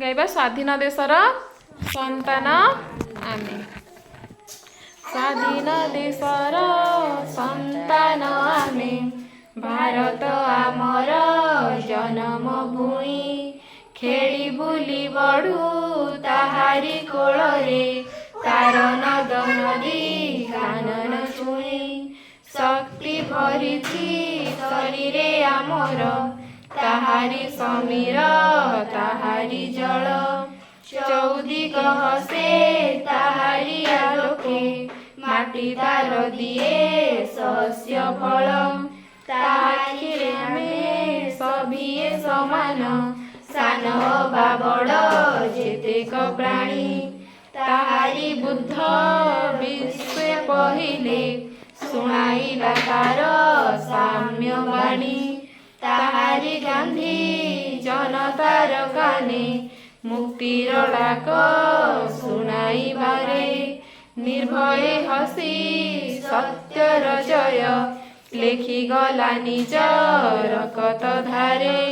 गाइबा स्वाधीन देशर संतान आमे स्वाधीन देशर संतान आमे भारत आमर जन्म भूमि खेली बुली बढु ताहारी कोଳରେ तार नद नदी कानन छुई शक्ति भरिछि शरीरे आमर ताहारी समीर ताहारी जल चौदिक हसे ताहारी आलोके माटी तार दिए शस्य फल ताखिरे आमे सभिए समान सान बा बड़ जेतेक प्राणी ताहारी बुद्ध विश्व पहिले शुणाइला तार साम्यवाणी ताहारी गांधी जनतार काने मुक्तिर डाक शुणाइबारे निर्भय हसी सत्यर जय लेखी गला निज रकत धारे।